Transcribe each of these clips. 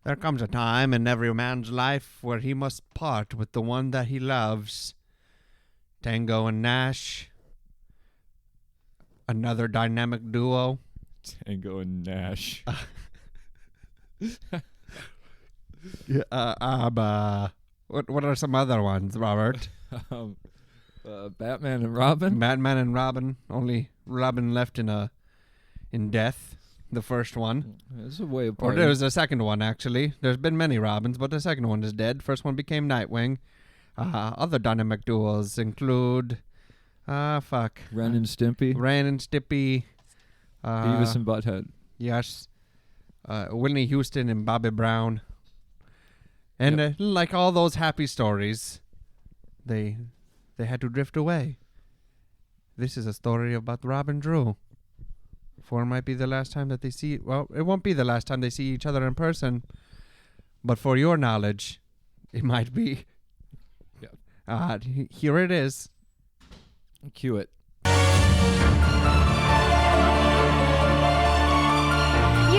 There comes a time in every man's life where he must part with the one that he loves. Tango and Nash. Another dynamic duo. Tango and Nash. What are some other ones, Robert? Batman and Robin. Batman and Robin. Only Robin left in death. The first one. There's a way apart. Or there's a second one, actually. There's been many Robins, but the second one is dead. First one became Nightwing. Other dynamic duos include... Ren and Stimpy. Ren and Stimpy. Beavis and Butthead. Yes. Whitney Houston and Bobby Brown. And like all those happy stories, they had to drift away. This is a story about Rob and Drew. For it might be the last time that they see... Well, it won't be the last time they see each other in person. But for your knowledge, it might be. Yeah. Here it is. Cue it. You're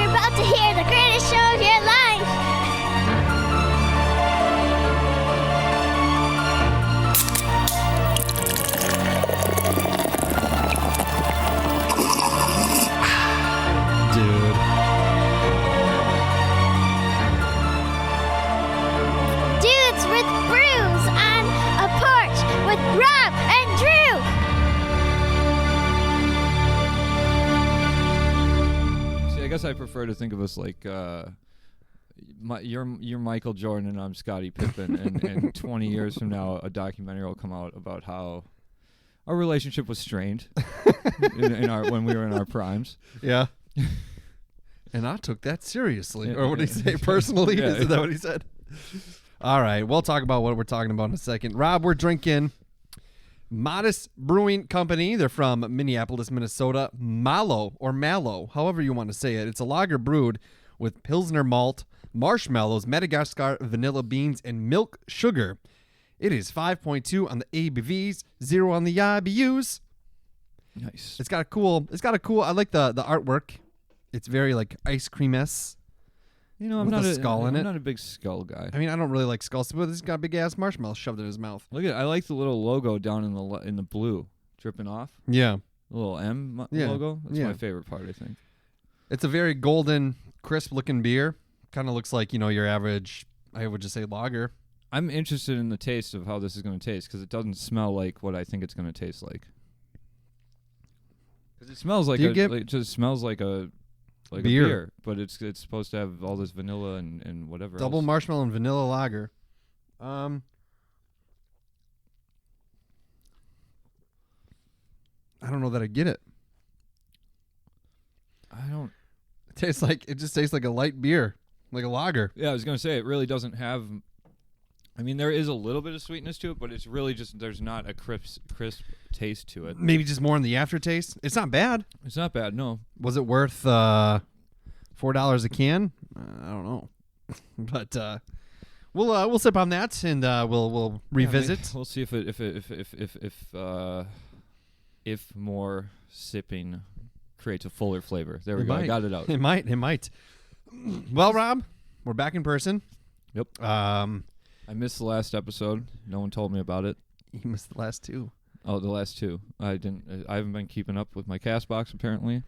about to hear the greatest show of your life. Dude. Dudes with brews on a porch with Rob and Drew. See, I guess I prefer to think of us like you're Michael Jordan and I'm Scottie Pippen, and 20 years from now, a documentary will come out about how our relationship was strained when we were in our primes. Yeah. And I took that seriously. Yeah, or what did he say? Personally? Yeah. Is that what he said? All right. We'll talk about what we're talking about in a second. Rob, we're drinking Modist Brewing Company. They're from Minneapolis, Minnesota. Mallow, or Mallow, however you want to say it. It's a lager brewed with Pilsner malt, marshmallows, Madagascar vanilla beans, and milk sugar. It is 5.2 on the ABVs, 0 on the IBUs. Nice. It's got a cool, I like the artwork. It's very like ice cream-esque. You know, with a skull in it. I'm not a big skull guy. I mean, I don't really like skulls, but he's got a big ass marshmallow shoved in his mouth. Look at, I like the little logo down in the blue, dripping off. Yeah. The little M logo. That's my favorite part, I think. It's a very golden, crisp-looking beer. Kind of looks like, your average, I would just say, lager. I'm interested in the taste of how this is going to taste because it doesn't smell like what I think it's going to taste like. Because it smells like it just smells like a beer, but it's supposed to have all this vanilla and whatever. Double marshmallow and vanilla lager. I don't know that I get it. It just tastes like a light beer, like a lager. Yeah, I was going to say it really doesn't have. I mean, there is a little bit of sweetness to it, but it's really just there's not a crisp taste to it. Maybe just more in the aftertaste. It's not bad. It's not bad, no. Was it worth $4 a can? I don't know, but we'll sip on that and we'll revisit. We'll see if more sipping creates a fuller flavor. There we go. I got it out. It might. Well, Rob, we're back in person. Yep. I missed the last episode. No one told me about it. You missed the last two. Oh, the last two. I haven't been keeping up with my Castbox apparently.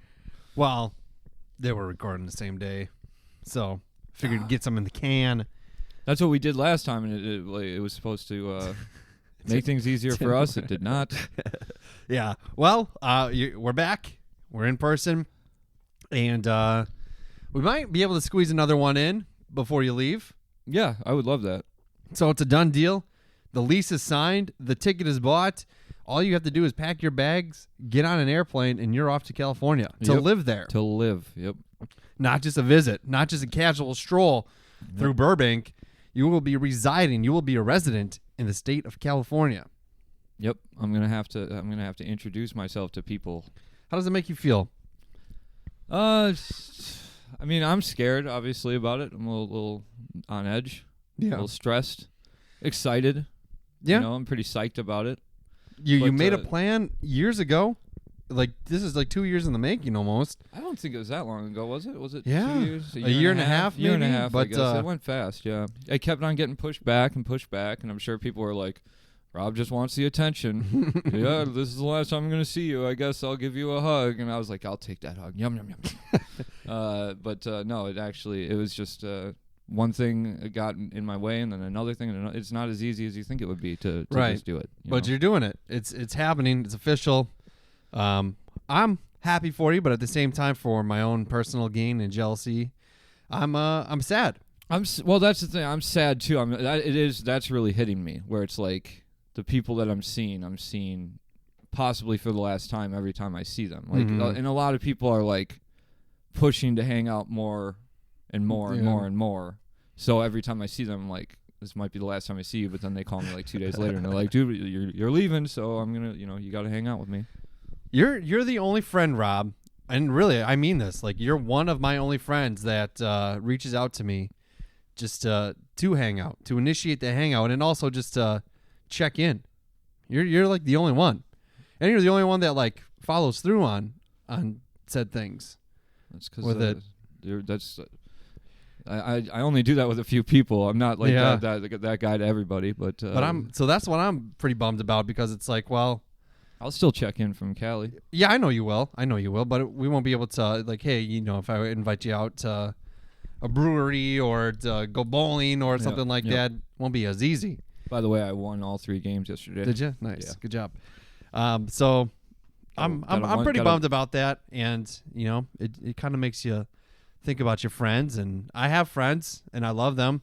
Well, they were recording the same day, so figured to get some in the can. That's what we did last time, and it was supposed to make things easier for us. It did not. Yeah. Well, we're back. We're in person, and we might be able to squeeze another one in before you leave. Yeah, I would love that. So it's a done deal. The lease is signed. The ticket is bought. All you have to do is pack your bags, get on an airplane, and you're off to California to live there. To live, yep. Not just a visit, not just a casual stroll through Burbank. You will be residing. You will be a resident in the state of California. Yep, I'm gonna have to introduce myself to people. How does it make you feel? I mean, I'm scared, obviously, about it. I'm a little on edge. Yeah. A little stressed. Excited. Yeah. I'm pretty psyched about it. You made a plan years ago like this is like 2 years in the making almost. I don't think it was that long ago, was it? Was it Yeah. 2 years? A year and a half, Year and a maybe? half, But, I guess. It went fast, yeah. I kept on getting pushed back, and I'm sure people were like, Rob just wants the attention. Yeah, this is the last time I'm going to see you. I guess I'll give you a hug. And I was like, I'll take that hug. Yum, yum, yum. But no, it was just one thing got in my way, and then another thing. And it's not as easy as you think it would be to Right. just do it. But you're doing it. It's happening. It's official. I'm happy for you, but at the same time, for my own personal gain and jealousy, I'm sad. Well, that's the thing. I'm sad too. That's really hitting me. Where it's like the people that I'm seeing possibly for the last time every time I see them. Like, and a lot of people are like pushing to hang out more and more and more and more. So every time I see them, I'm like, this might be the last time I see you. But then they call me like 2 days later, and they're like, dude, you're leaving, so I'm gonna, you got to hang out with me. You're the only friend, Rob, and really, I mean this. Like, you're one of my only friends that reaches out to me just to hang out, to initiate the hangout, and also just to check in. You're like the only one, and you're the only one that like follows through on said things. That's because I only do that with a few people. I'm not like that guy to everybody, but that's what I'm pretty bummed about, because it's like, well, I'll still check in from Cali. Yeah, I know you will, but we won't be able to, like, hey, if I invite you out to a brewery or to go bowling or something like that, won't be as easy. By the way, I won all 3 games yesterday. Did you? Nice. Yeah. Good job. So I'm pretty bummed about that, and it kind of makes you think about your friends. And I have friends, and I love them.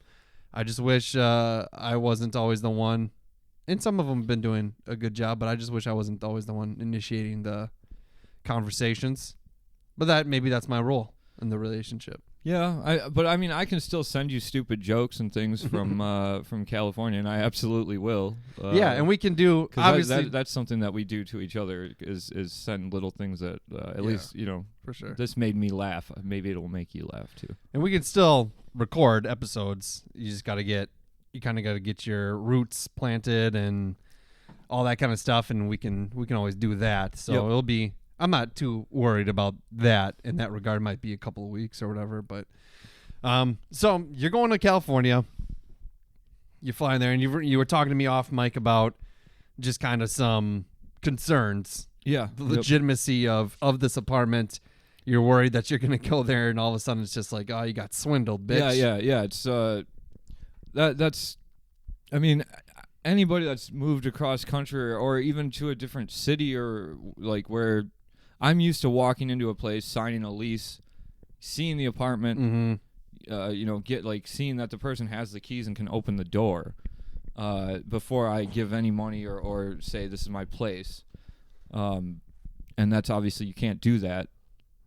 I just wish I wasn't always the one. And some of them have been doing a good job, but I just wish I wasn't always the one initiating the conversations. But maybe that's my role in the relationship. Yeah, but I mean, I can still send you stupid jokes and things from California, and I absolutely will. Yeah, and we can do, obviously. That's something that we do to each other is send little things that at least, for sure. This made me laugh. Maybe it'll make you laugh too. And we can still record episodes. You just got to get your roots planted and all that kind of stuff, and we can always do that. So it'll be, I'm not too worried about that in that regard. It might be a couple of weeks or whatever, but so you're going to California. You're flying there, and you were talking to me off mic about just kind of some concerns. Yeah, the legitimacy of this apartment. You're worried that you're going to go there, and all of a sudden it's just like, oh, you got swindled, bitch. Yeah. It's that's, I mean, anybody that's moved across country or even to a different city, or like where I'm used to walking into a place, signing a lease, seeing the apartment, seeing that the person has the keys and can open the door before I give any money or say this is my place. And that's obviously, you can't do that.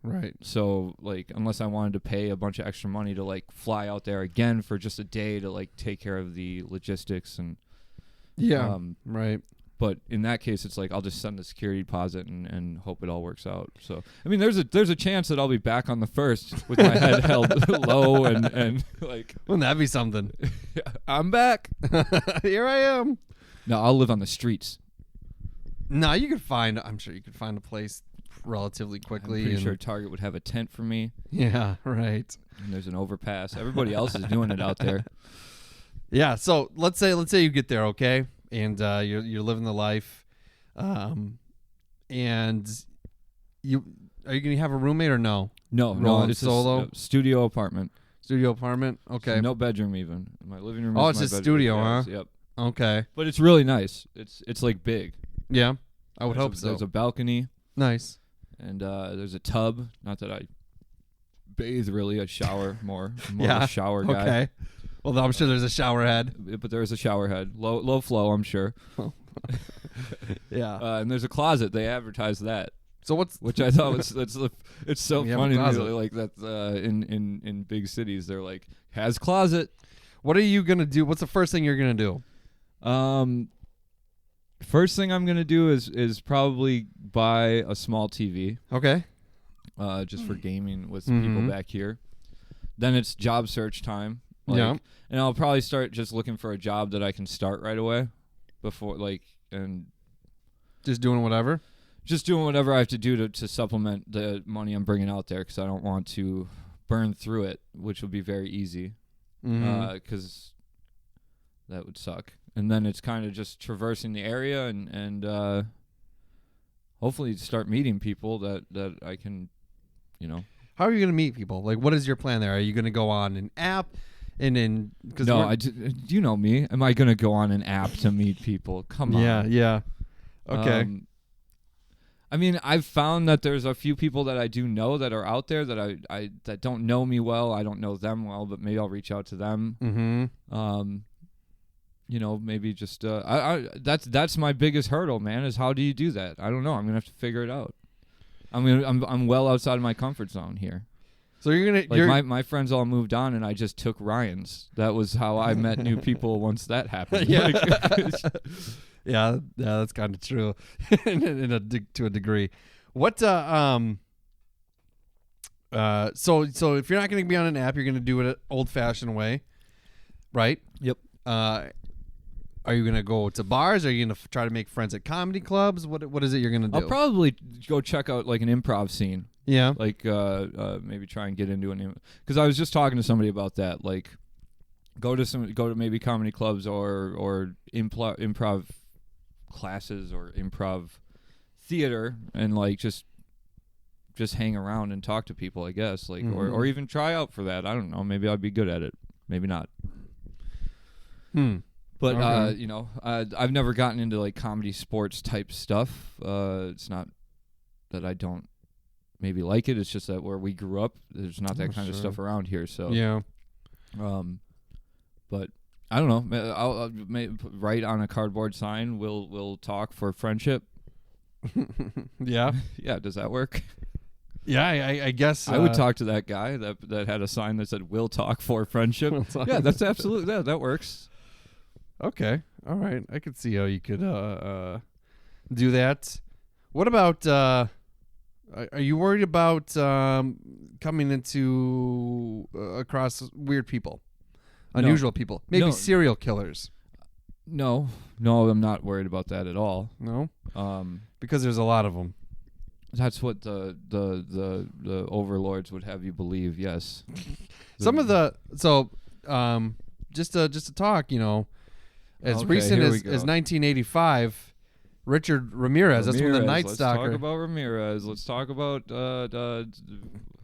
Right. So, like, unless I wanted to pay a bunch of extra money to, like, fly out there again for just a day to, like, take care of the logistics and... Yeah, right. But in that case, it's like, I'll just send the security deposit and hope it all works out. So, I mean, there's a chance that I'll be back on the 1st with my head held low and, like... Wouldn't that be something? I'm back. Here I am. No, I'll live on the streets. No, I'm sure you could find a place relatively quickly. I'm pretty sure Target would have a tent for me. Yeah, right. And there's an overpass. Everybody else is doing it out there. Yeah, so let's say you get there, okay, and you're living the life, and are you gonna have a roommate or no? No, it's solo a studio apartment. Studio apartment, okay. So no bedroom even. My living room. Oh, is it's my a bedroom. studio, Yeah, huh? Yep. Okay. But it's really nice. It's like big. Yeah, I would hope so. There's a balcony. Nice. And there's a tub. Not that I bathe really. I shower more. I'm more yeah. of a shower guy. Okay. Well, I'm sure there's a shower head. But there's a shower head. Low flow, I'm sure. Yeah. And there's a closet. They advertise that. So which I thought was it's so funny to me, like that in big cities they're like has closet. What are you gonna do? What's the first thing you're gonna do? First thing I'm gonna do is probably buy a small TV. Okay. Just for gaming with people back here. Then it's job search time. Yeah. And I'll probably start just looking for a job that I can start right away, and just doing whatever. just doing whatever I have to do to supplement the money I'm bringing out there, because I don't want to burn through it, which would be very easy, because that would suck. And then it's kind of just traversing the area and hopefully start meeting people that I can, How are you going to meet people? Like, what is your plan there? Are you going to go on an app? And then, you know me. Am I going to go on an app to meet people? Come on. Yeah. Okay. I mean, I've found that there's a few people that I do know that are out there that I that don't know me well. I don't know them well, but maybe I'll reach out to them. Mm-hmm. Maybe just that's my biggest hurdle, man. Is how do you do that? I don't know. I'm gonna have to figure it out. I'm well outside of my comfort zone here. So you're gonna my friends all moved on, and I just took Ryan's. That was how I met new people once that happened. Yeah. Yeah, that's kind of true, to a degree. What so if you're not going to be on an app, you're going to do it an old-fashioned way, right? Yep. Are you going to go to bars? Are you going to try to make friends at comedy clubs? What is it you're going to do? I'll probably go check out like an improv scene. Yeah. Like maybe try and get into an, because I was just talking to somebody about that. Like go to maybe comedy clubs or improv classes or improv theater and like just hang around and talk to people, I guess, like or even try out for that. I don't know, maybe I'd be good at it, maybe not. But okay. I've never gotten into like comedy sports type stuff. It's not that I don't maybe like it, it's just that where we grew up there's not that kind of stuff around here, so yeah. But I don't know. I'll write on a cardboard sign. We'll talk for friendship. Yeah. Yeah. Does that work? Yeah, I guess I would talk to that guy that had a sign that said "We'll talk for friendship." Yeah, that's absolutely that works. Okay. All right. I could see how you could do that. What about? Are you worried about coming into across weird people? Unusual people, maybe serial killers. No, I'm not worried about that at all. No, because there's a lot of them. That's what the overlords would have you believe. Yes, some of the just to talk, as recent as 1985, Richard Ramirez. That's when the Night Stalker. Let's talk about Ramirez. Let's talk about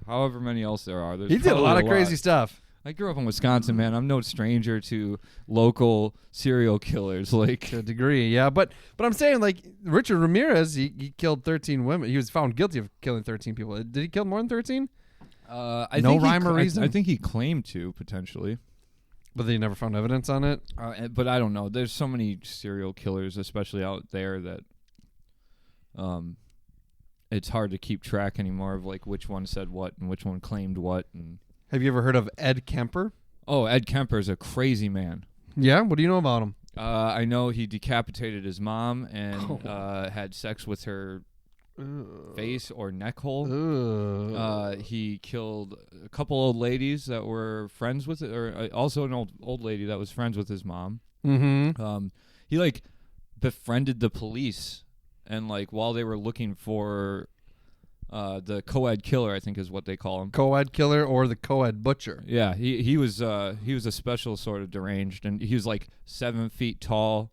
however many else there are. He did a lot of crazy stuff. I grew up in Wisconsin, man. I'm no stranger to local serial killers. Like to a degree, yeah. But I'm saying, like, Richard Ramirez, he killed 13 women. He was found guilty of killing 13 people. Did he kill more than 13? No rhyme or reason. I think he claimed to, potentially. But they never found evidence on it? But I don't know. There's so many serial killers, especially out there, that it's hard to keep track anymore of like which one said what and which one claimed what. And have you ever heard of Ed Kemper? Oh, Ed Kemper is a crazy man. Yeah? What do you know about him? I know he decapitated his mom and had sex with her face or neck hole. He killed a couple old ladies that were friends with it, or also an old lady that was friends with his mom. Mm-hmm. He like befriended the police, and like while they were looking for the co-ed killer, I think is what they call him. Co-ed killer or the co-ed butcher. Yeah, he was a special sort of deranged, and he was like 7 feet tall,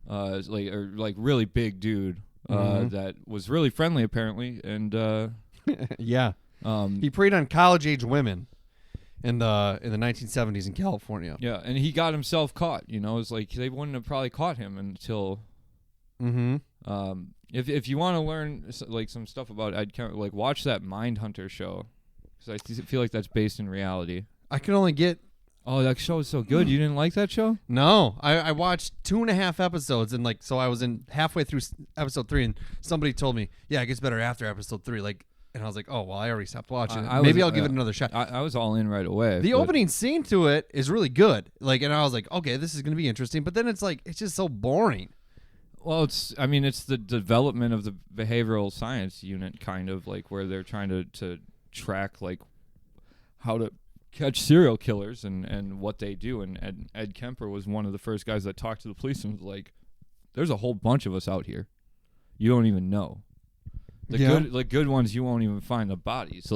like really big dude. That was really friendly apparently, and yeah, he preyed on college age women in the 1970s in California. Yeah, and he got himself caught. It's like they wouldn't have probably caught him until. If you want to learn like some stuff about Ed Kemper, like watch that Mindhunter show, because I feel like that's based in reality. I could only get. Oh, that show is so good. You didn't like that show? No, I watched 2.5 episodes, and so I was in halfway through episode 3, and somebody told me, yeah, it gets better after episode 3. And I was like, oh well, I already stopped watching it. Maybe I'll give it another shot. I was all in right away. The opening scene to it is really good. And I was like, okay, this is gonna be interesting. But then it's just so boring. Well, it's the development of the behavioral science unit, kind of like where they're trying to track like how to catch serial killers and what they do. And Ed Kemper was one of the first guys that talked to the police and was like, there's a whole bunch of us out here. You don't even know. The good ones, you won't even find the bodies.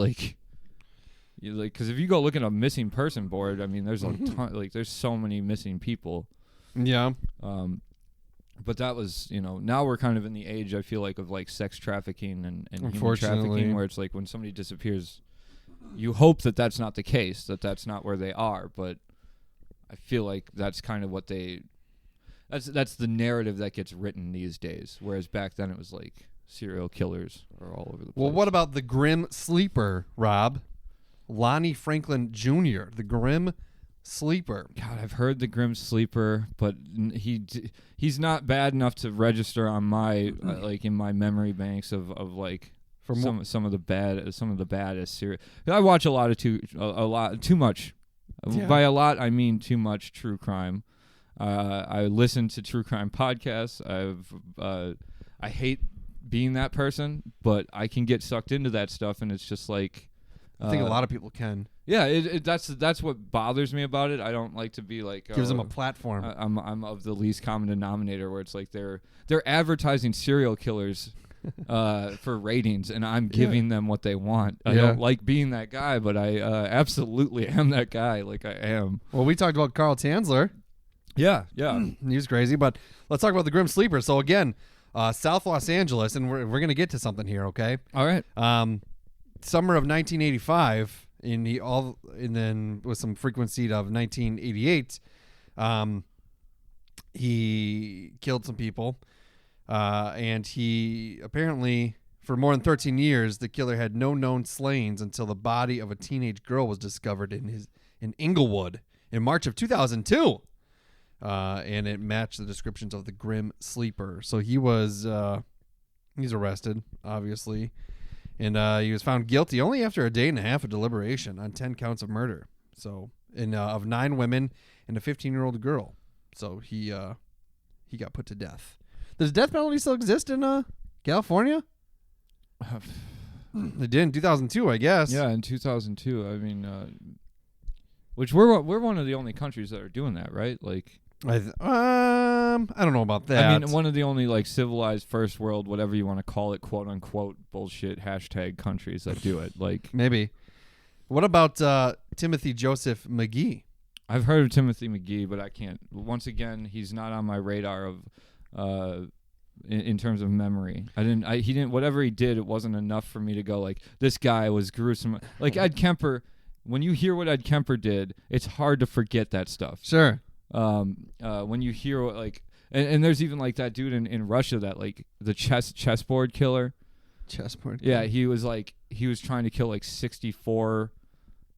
Because if you go look at a missing person board, I mean, there's a ton, there's so many missing people. Yeah. But that was, now we're kind of in the age, I feel like, of sex trafficking and human Unfortunately. trafficking, where it's when somebody disappears, you hope that that's not the case, that that's not where they are. But I feel like that's kind of what that's the narrative that gets written these days. Whereas back then it was serial killers are all over the place. Well, what about the Grim Sleeper, Rob? Lonnie Franklin Jr., the Grim Sleeper. God, I've heard the Grim Sleeper, but he's not bad enough to register on my in my memory banks of some of the baddest serial. I watch a lot too much. Yeah. By a lot, I mean too much true crime. I listen to true crime podcasts. I hate being that person, but I can get sucked into that stuff, and it's just I think a lot of people can. Yeah, that's what bothers me about it. I don't like to be gives them a platform. I'm of the least common denominator, where it's they're advertising serial killers for ratings, and I'm giving them what they want. I don't like being that guy, but I absolutely am that guy. I am. Well, we talked about Carl Tanzler. Yeah. He was crazy, but let's talk about the Grim Sleeper. So again, South Los Angeles, and we're gonna get to something here, okay? All right. Summer of 1985, and then with some frequency of 1988, he killed some people, and he apparently, for more than 13 years, the killer had no known slayings until the body of a teenage girl was discovered in Inglewood in March of 2002, and it matched the descriptions of the Grim Sleeper. So he's arrested, obviously. And he was found guilty only after a day and a half of deliberation on 10 counts of murder. So, of 9 women and a 15-year-old girl. So he got put to death. Does death penalty still exist in California? It did in 2002, I guess. Yeah, in 2002. I mean, which we're one of the only countries that are doing that, right? I don't know about that. I mean, one of the only civilized first world, whatever you want to call it, quote unquote bullshit hashtag countries that do it. Maybe. What about Timothy Joseph McGee? I've heard of Timothy McGee, but I can't. Once again, he's not on my radar of in terms of memory. He didn't. Whatever he did, it wasn't enough for me to go this guy was gruesome. Ed Kemper. When you hear what Ed Kemper did, it's hard to forget that stuff. Sure. When you hear and there's even that dude in Russia that the chessboard killer. Chessboard. Yeah, he was trying to kill 64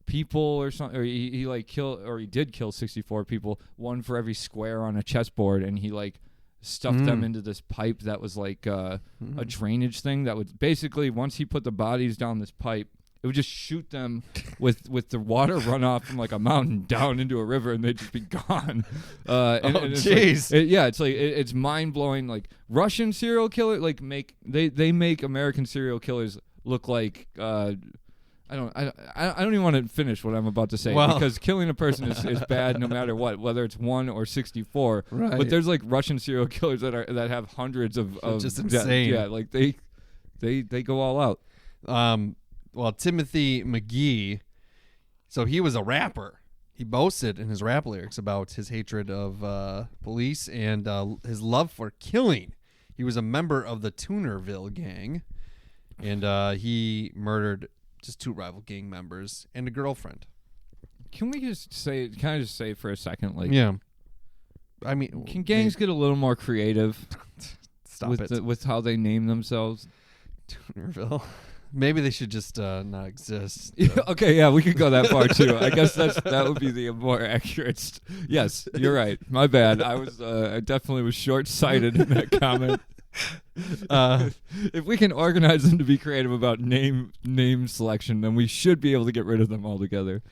people or something, or he did kill 64 people, one for every square on a chessboard, and he stuffed them into this pipe that was a drainage thing that would basically, once he put the bodies down this pipe, it would just shoot them with the water runoff from a mountain down into a river, and they'd just be gone. Jeez. It's mind blowing. Russian serial killer they make American serial killers look like. I don't even want to finish what I'm about to say, because killing a person is bad no matter what, whether it's 1 or 64. Right. But there's Russian serial killers that have hundreds of just insane. They go all out. Well, Timothy McGee, so he was a rapper. He boasted in his rap lyrics about his hatred of police and his love for killing. He was a member of the Tunerville gang, and he murdered just 2 rival gang members and a girlfriend. Can I just say for a second, yeah. I mean, can gangs get a little more creative? Stop with how they name themselves? Tunerville. Maybe they should just not exist. Okay, yeah, we could go that far too. I guess that would be the more accurate. Yes, you're right. My bad. I definitely was short-sighted in that comment. If we can organize them to be creative about name selection, then we should be able to get rid of them altogether.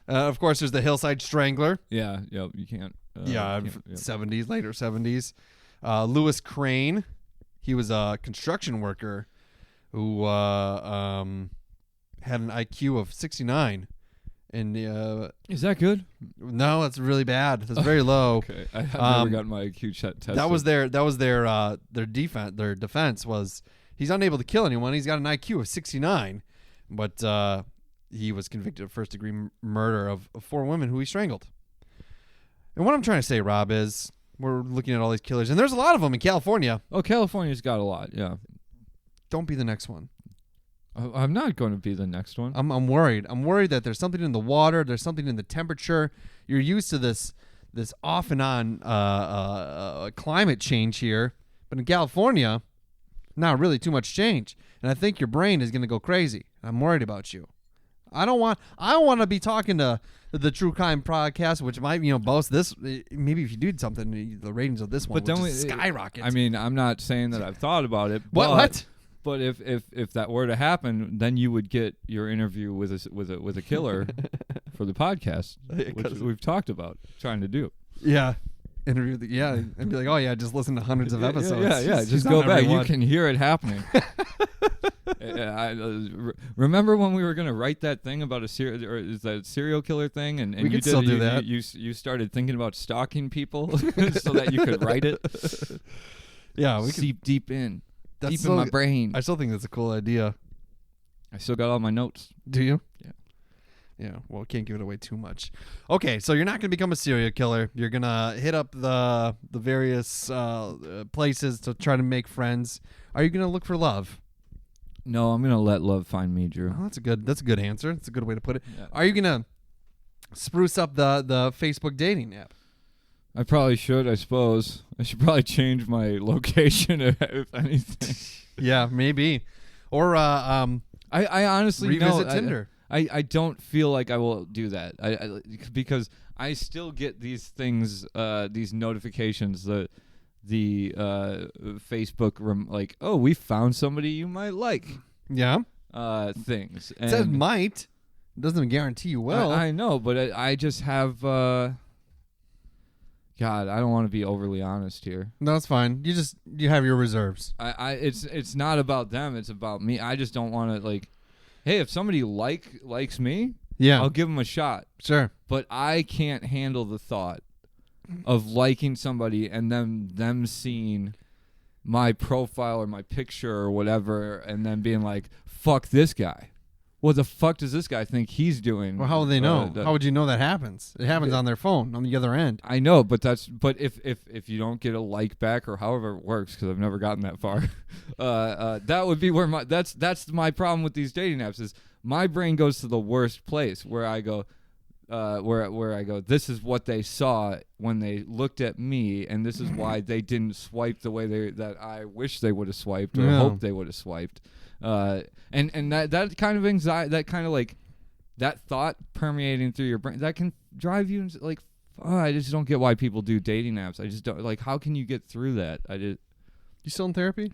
Of course, there's the Hillside Strangler. Yeah, you can't. 70s, later 70s. Lewis Crane. He was a construction worker who had an IQ of 69. And is that good? No, that's really bad. That's very low. Okay, I have never gotten my IQ test. That was their defense was He's unable to kill anyone. He's got an IQ of 69, but he was convicted of first-degree murder of 4 women who he strangled. And what I'm trying to say, Rob, is we're looking at all these killers, and there's a lot of them in California. Oh, California's got a lot, yeah. Don't be the next one. I'm not going to be the next one. I'm worried. I'm worried that there's something in the water. There's something in the temperature. You're used to this off and on climate change here, but in California, not really too much change. And I think your brain is going to go crazy. I'm worried about you. I don't want to be talking to the True Crime podcast, which might boast this. Maybe if you do something, the ratings of this one would just skyrocket. I mean, I'm not saying that I've thought about it. What? But if that were to happen, then you would get your interview with a killer for the podcast, which we've talked about trying to do. Yeah. Interview and be like, oh yeah, just listen to hundreds of episodes. Yeah. Just go back. You can hear it happening. Remember when we were going to write that thing about a serial killer thing, and we could still do that. You started thinking about stalking people so that you could write it. Yeah, we seep deep in in my brain. I still think that's a cool idea. I still got all my notes. Do you? Yeah. Yeah, well, can't give it away too much. Okay, so you're not going to become a serial killer. You're going to hit up the various places to try to make friends. Are you going to look for love? No, I'm going to let love find me, Drew. Oh, that's a good answer. That's a good way to put it. Yeah. Are you going to spruce up the Facebook dating app? I probably should, I suppose. I should probably change my location if anything. Yeah, maybe. Or I honestly revisit Tinder. I don't feel like I will do that. I because I still get these things, these notifications, the Facebook like, oh, we found somebody you might like. Yeah. Things. It says might. It doesn't guarantee you will. I know, but I just have. God, I don't want to be overly honest here. No, it's fine. You have your reserves. It's not about them. It's about me. I just don't want to hey, if somebody likes me, yeah, I'll give them a shot. Sure. But I can't handle the thought of liking somebody and then them seeing my profile or my picture or whatever and then being like, fuck this guy. What the fuck does this guy think he's doing? Well, how would they know? How would you know that happens? It happens on their phone on the other end. I know, but if you don't get a like back or however it works, because I've never gotten that far, that would be where that's my problem with these dating apps is my brain goes to the worst place where I go, where I go, this is what they saw when they looked at me, and this is why they didn't swipe the way that I wish they would have swiped or hoped they would have swiped. And that kind of anxiety, that kind of that thought permeating through your brain, that can drive you into I just don't get why people do dating apps. I just don't how can you get through that? You still in therapy?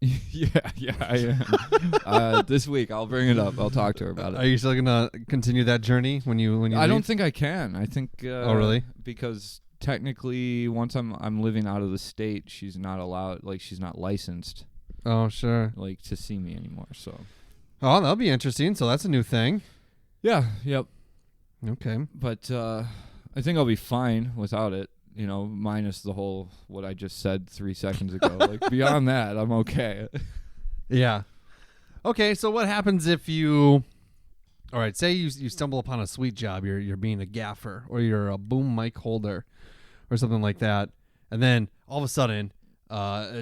yeah, I am. This week I'll bring it up. I'll talk to her about it. Are you still gonna continue that journey when you I leave? don't think I can. I think. Oh, really? Because technically, once I'm living out of the state, she's not allowed. She's not licensed. Oh, sure. To see me anymore. So. Oh, that'll be interesting. So that's a new thing. Yeah. Yep. Okay. But I think I'll be fine without it. Minus the whole what I just said 3 seconds ago. Beyond that, I'm okay. Yeah. Okay. So what happens if you? All right. Say you stumble upon a sweet job. You're being a gaffer, or you're a boom mic holder, or something like that, and then all of a sudden.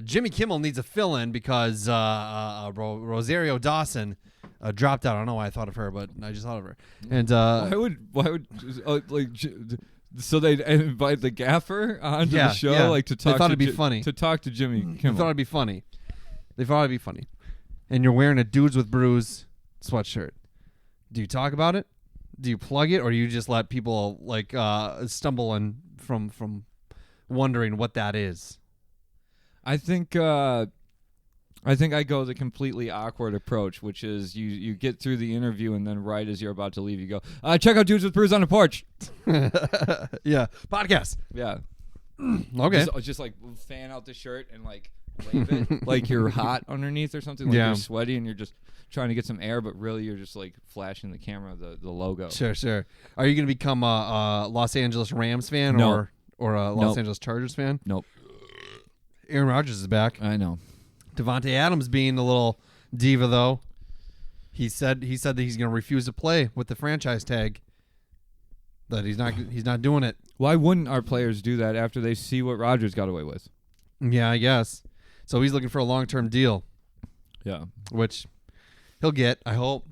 Jimmy Kimmel needs a fill-in because Rosario Dawson dropped out. I don't know why I thought of her, but I just thought of her. And why would so they'd invite the gaffer onto the show to talk. They thought it'd be funny to talk to Jimmy Kimmel. They thought it'd be funny. And you're wearing a Dudes with Brews sweatshirt. Do you talk about it? Do you plug it, or do you just let people stumble and from wondering what that is? I think I go the completely awkward approach, which is you get through the interview and then right as you're about to leave, you go, check out Dudes with Brews on the Porch. Yeah, podcast. Yeah. Okay. Just fan out the shirt and wave it like you're hot underneath or something. You're sweaty and you're just trying to get some air, but really you're just flashing the camera the logo. Sure. Are you going to become a Los Angeles Rams fan or a Los Angeles Chargers fan? Nope. Aaron Rodgers is back. I know. Devontae Adams being a little diva, though. He said that he's going to refuse to play with the franchise tag. That he's not doing it. Why wouldn't our players do that after they see what Rodgers got away with? Yeah, I guess. So he's looking for a long-term deal. Yeah. Which he'll get, I hope.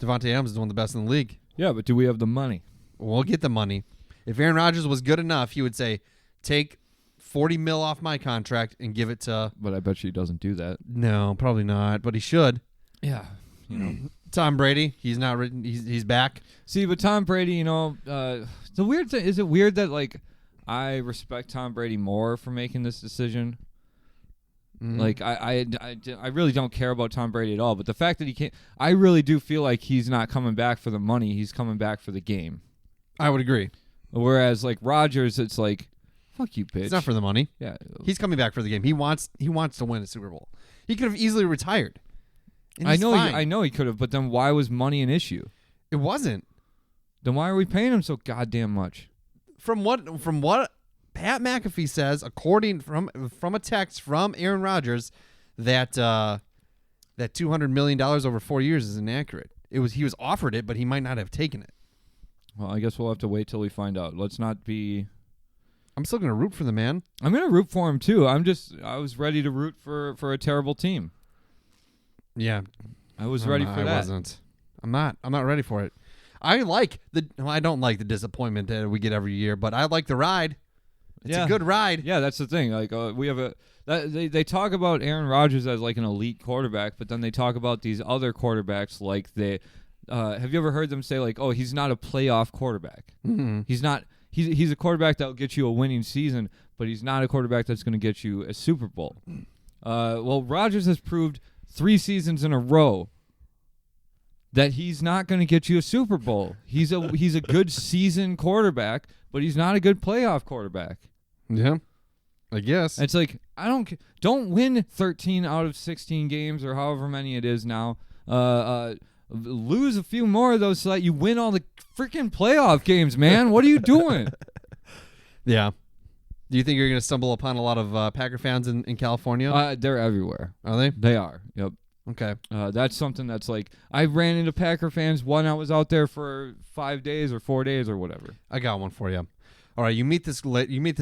Devontae Adams is one of the best in the league. Yeah, but do we have the money? We'll get the money. If Aaron Rodgers was good enough, he would say, take $40 million off my contract and give it to... But I bet you he doesn't do that. No, probably not, but he should. Yeah. You know. Tom Brady, he's not written. He's back. See, but Tom Brady, the weird thing is, it weird that like I respect Tom Brady more for making this decision. Like I really don't care about Tom Brady at all. But the fact that he can't, I really do feel like he's not coming back for the money. He's coming back for the game. I would agree. Whereas like Rodgers, it's like, fuck you, bitch. It's not for the money. Yeah, he's coming back for the game. He wants to win a Super Bowl. He could have easily retired. And I he's know. fine. I know he could have. But then why was money an issue? It wasn't. Then why are we paying him so goddamn much? From what Pat McAfee says, according from a text from Aaron Rodgers, that $200 million over 4 years is inaccurate. He was offered it, but he might not have taken it. Well, I guess we'll have to wait till we find out. Let's not be. I'm still gonna root for the man. I'm gonna root for him too. I was ready to root for a terrible team. Yeah, I was ready for that. I wasn't. I'm not ready for it. I don't like the disappointment that we get every year, but I like the ride. It's a good ride. Yeah, that's the thing. Like we have they talk about Aaron Rodgers as like an elite quarterback, but then they talk about these other quarterbacks like they. Have you ever heard them say like, "Oh, he's not a playoff quarterback. Mm-hmm. He's not. He's a quarterback that will get you a winning season, but he's not a quarterback that's going to get you a Super Bowl." Well, Rodgers has proved 3 seasons in a row that he's not going to get you a Super Bowl. He's a good season quarterback, but he's not a good playoff quarterback. Yeah, I guess. It's like don't win 13 out of 16 games or however many it is now. Lose a few more of those so that you win all the freaking playoff games, man. What are you doing? Yeah. Do you think you're going to stumble upon a lot of Packer fans in California? They're everywhere. Are they? They are. Yep. Okay. That's something that's like, I ran into Packer fans when I was out there for 5 days or 4 days or whatever. I got one for you. All right, you meet this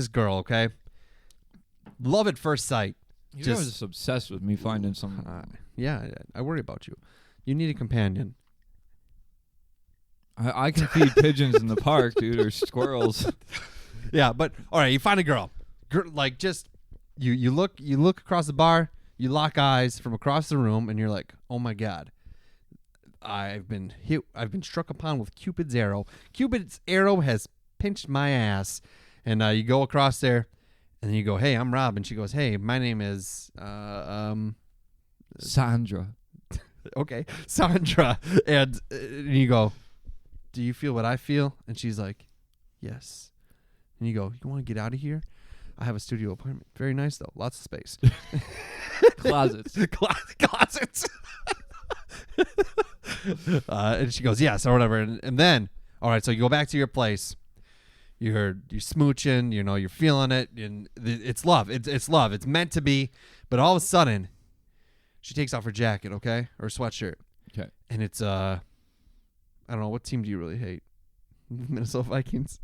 girl, okay? Love at first sight. You guys are just obsessed with me finding some. Yeah, I worry about you. You need a companion. I can feed pigeons in the park, dude, or squirrels. Yeah, but all right, you find a girl. Like just you look across the bar, you lock eyes from across the room, and you're like, oh my god, I've been struck upon with Cupid's arrow. Cupid's arrow has pinched my ass, and you go across there, and then you go, hey, I'm Rob, and she goes, hey, my name is Sandra. Okay, Sandra, and you go, do you feel what I feel? And she's like, yes. And you go, you want to get out of here? I have a studio apartment. Very nice, though. Lots of space. Closets. Closets. And she goes, yes, or whatever. And then, all right, so you go back to your place. You're smooching. You're feeling it. And it's love. It's love. It's meant to be. But all of a sudden, she takes off her jacket, okay? Or sweatshirt. Okay. And it's, I don't know, what team do you really hate? Minnesota Vikings?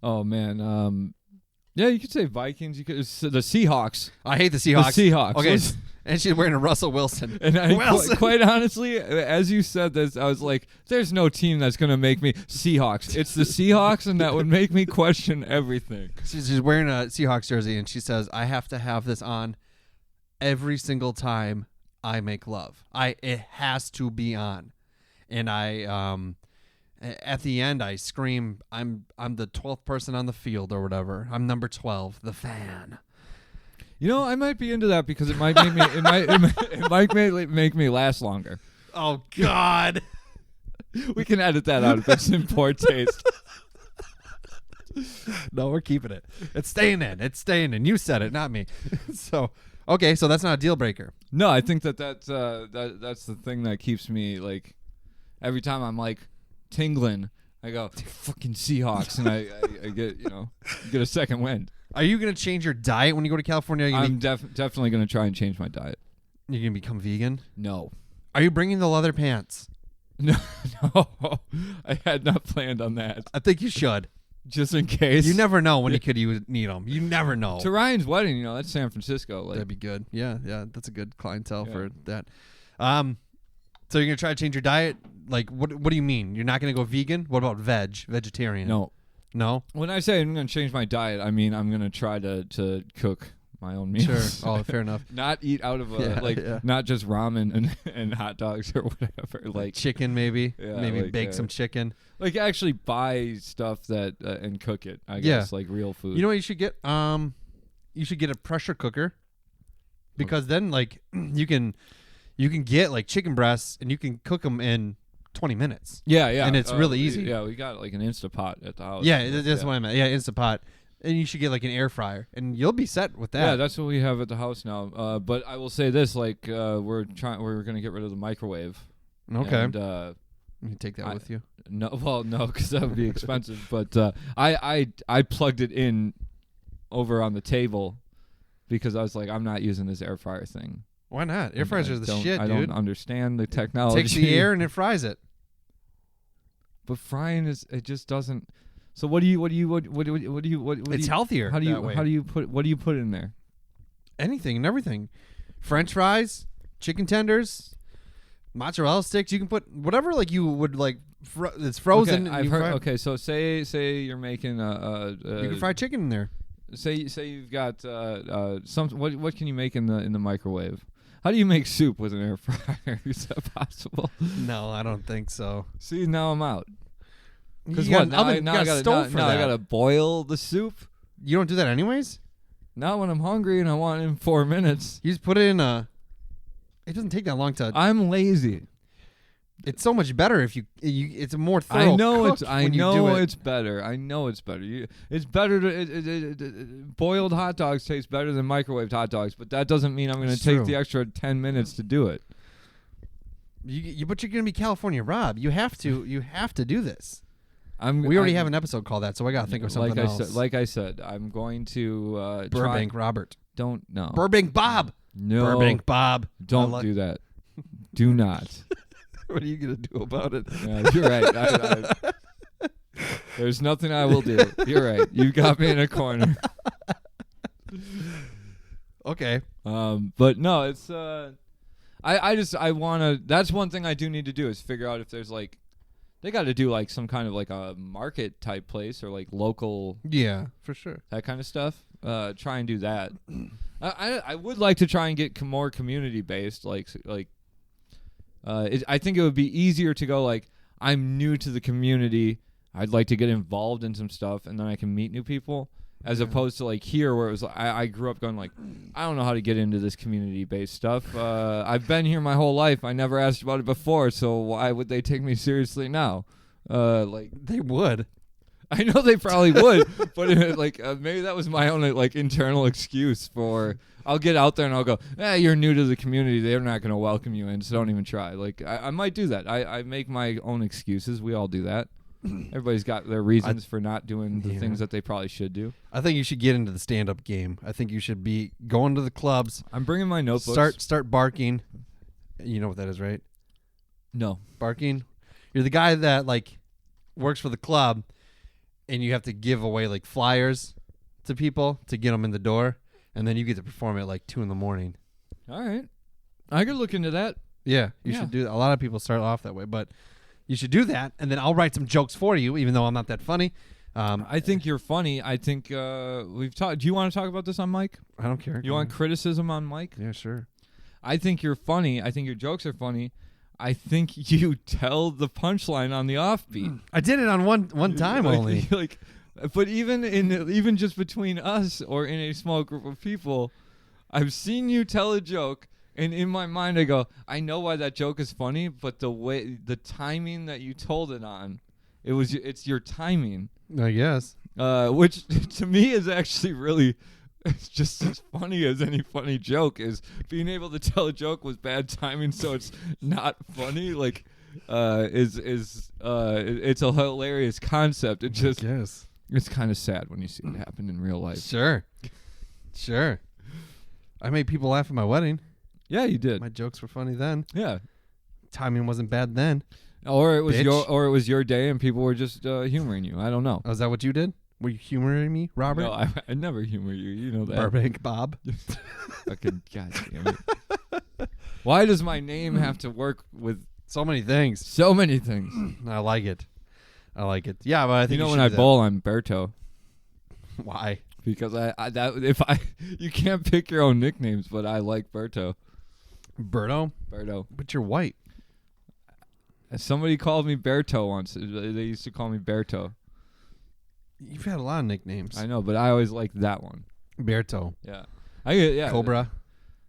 Oh, man. Yeah, you could say Vikings. You could the Seahawks. I hate the Seahawks. The Seahawks. Okay, and she's wearing a Russell Wilson. And quite honestly, as you said this, I was like, there's no team that's going to make me Seahawks. It's the Seahawks, and that would make me question everything. She's wearing a Seahawks jersey, and she says, I have to have this on every single time I make love. It has to be on. And at the end, I scream, I'm the 12th person on the field or whatever. I'm number 12, the fan. I might be into that because it might make me it might make me last longer. Oh God. We can edit that out if it's in poor taste. No, we're keeping it. It's staying in. It's staying in. You said it, not me. So, okay, so that's not a deal breaker. No, I think that's the thing that keeps me like every time I'm like tingling, I go fucking Seahawks, and I get get a second wind. Are you gonna change your diet when you go to California? Are you I'm definitely gonna try and change my diet. you're gonna become vegan? No. Are you bringing the leather pants? No, I had not planned on that. I think you should. Just in case. You never know when you could need them. You never know. To Ryan's wedding, that's San Francisco. Like, That'd be good. Yeah, that's a good clientele Yeah. for that. So you're gonna try to change your diet? Like, what do you mean? You're not gonna go vegan? What about vegetarian? No. When I say I'm going to change my diet, I mean I'm going to try to cook my own meals. Sure. Oh, fair enough. Not eat out of not just ramen and hot dogs or whatever. Like Chicken, maybe. Yeah, maybe like, bake some chicken. Like actually buy stuff that and cook it. I guess like real food. You know what you should get? You should get a pressure cooker, because then like you can get like chicken breasts and you can cook them in 20 minutes. Yeah, and it's really easy. Yeah, we got like an Instapot at the house. Yeah, that's what I meant. Yeah, Instapot. And you should get like an air fryer, and you'll be set with that. Yeah, that's what we have at the house now. But I will say this: like we're gonna get rid of the microwave. Okay. And, you can take that with you. No, because that would be expensive. But I plugged it in over on the table because I was like, I'm not using this air fryer thing. Why not? Air fryers are the shit, dude. I don't understand the technology. It takes the air and it fries it. But frying it just doesn't. So what do you? It's healthier. What do you put in there? Anything and everything. French fries, chicken tenders, mozzarella sticks. You can put whatever like you would like. It's frozen. Okay, I've heard. Okay, so say you're making you can fry chicken in there. Say you've got some. What can you make in the microwave? How do you make soup with an air fryer? Is that possible? No, I don't think so. See, now I'm out. Because what? Now I gotta boil the soup. You don't do that anyways? Not when I'm hungry and I want it in 4 minutes. You just put it in a. It doesn't take that long to. I'm lazy. It's so much better if you. It's a more thorough. I know it's better. I know it's better. It's better to boiled hot dogs taste better than microwaved hot dogs, but that doesn't mean I'm going to take the extra 10 minutes to do it. But you're going to be California Rob. You have to do this. We already have an episode called that, so I got to think of something else. Like I said, I'm going to Burbank Robert. No. Burbank Bob. No. Burbank Bob. Don't do that. Do not. What are you going to do about it? Yeah, you're right. There's nothing I will do. You're right. You got me in a corner. Okay. But no, it's I want to. That's one thing I do need to do is figure out if there's like they got to do like some kind of like a market type place or like local. Yeah, for sure. That kind of stuff. Try and do that. I would like to try and get more community based. I think it would be easier to go like I'm new to the community. I'd like to get involved in some stuff, and then I can meet new people. As opposed to like here, where it was like, I grew up going like, I don't know how to get into this community-based stuff. I've been here my whole life. I never asked about it before, so why would they take me seriously now? Like they would. I know they probably would, but maybe that was my own like internal excuse for. I'll get out there and I'll go, you're new to the community. They're not going to welcome you in, so don't even try. Like I might do that. I make my own excuses. We all do that. Everybody's got their reasons for not doing the things that they probably should do. I think you should get into the stand-up game. I think you should be going to the clubs. I'm bringing my notebooks. Start barking. You know what that is, right? No. Barking. You're the guy that like works for the club, and you have to give away like flyers to people to get them in the door, and then you get to perform at like 2 a.m. All right. I could look into that. Yeah, you should do that. A lot of people start off that way, but you should do that, and then I'll write some jokes for you, even though I'm not that funny. I think you're funny. I think we've talked. Do you want to talk about this on mic? I don't care. You want criticism on mic? Yeah, sure. I think you're funny. I think your jokes are funny. I think you tell the punchline on the offbeat. I did it on one time only. But even just between us or in a small group of people, I've seen you tell a joke. And in my mind, I go, I know why that joke is funny, but the timing that you told it on, it's your timing. I guess. Which to me is actually really, it's just as funny as any funny joke is being able to tell a joke with bad timing, so it's not funny. Like, it's a hilarious concept. It just, It's kind of sad when you see it happen in real life. Sure. I made people laugh at my wedding. Yeah, you did. My jokes were funny then. Yeah. Timing wasn't bad then. Or it was Bitch. your day and people were just humoring you. I don't know. Oh, is that what you did? Were you humoring me, Robert? No, I never humor you. You know that. Burbank Bob. Fucking goddamn it. Why does my name have to work with So many things. so many things? I like it. Yeah, but I think When I bowl, I'm Berto. Why? Because you can't pick your own nicknames, but I like Berto. Berto? But you're white. Somebody called me Berto once. They used to call me Berto. You've had a lot of nicknames. I know, but I always liked that one. Berto. Yeah. Cobra.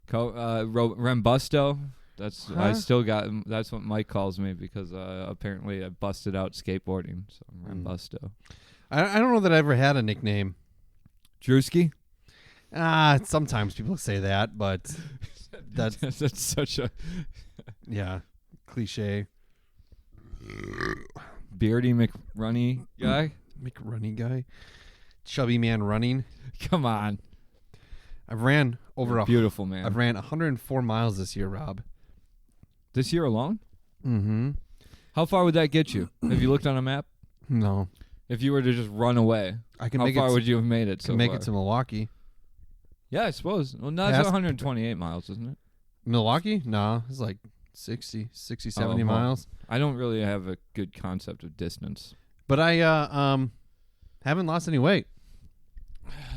Rembusto. That's Huh? I still got. That's what Mike calls me because apparently I busted out skateboarding. So I'm Rembusto. I don't know that I ever had a nickname. Drewski. Sometimes people say that, but that's such a cliche. Beardy McRunny guy. McRunny guy. Chubby man running. Come on. I've ran over beautiful man. I've ran 104 miles this year, Rob. This year alone? Mm-hmm. How far would that get you? Have you looked on a map? No. If you were to just run away, I can how make far it would you have made it? Make it to Milwaukee. Yeah, I suppose. Well, no, it's 128 miles, isn't it? Milwaukee? No, it's like 60, 70 well, miles. I don't really have a good concept of distance. But I haven't lost any weight.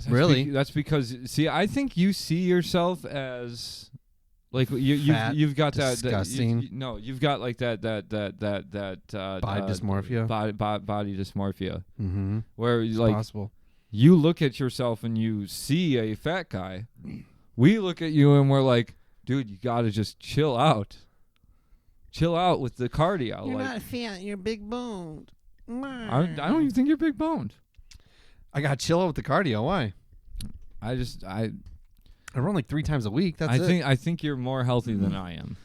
Really? That's because I think you see yourself as like you've got disgusting. You've got like that body dysmorphia. Body dysmorphia. Mm-hmm. Where It's like possible. you look at yourself and you see a fat guy. We look at you and we're like, dude, you got to just chill out. Chill out with the cardio. You're not fat. You're big boned. I don't even think you're big boned. I got to chill out with the cardio. Why? I run like 3 times a week. That's it. I think you're more healthy than I am.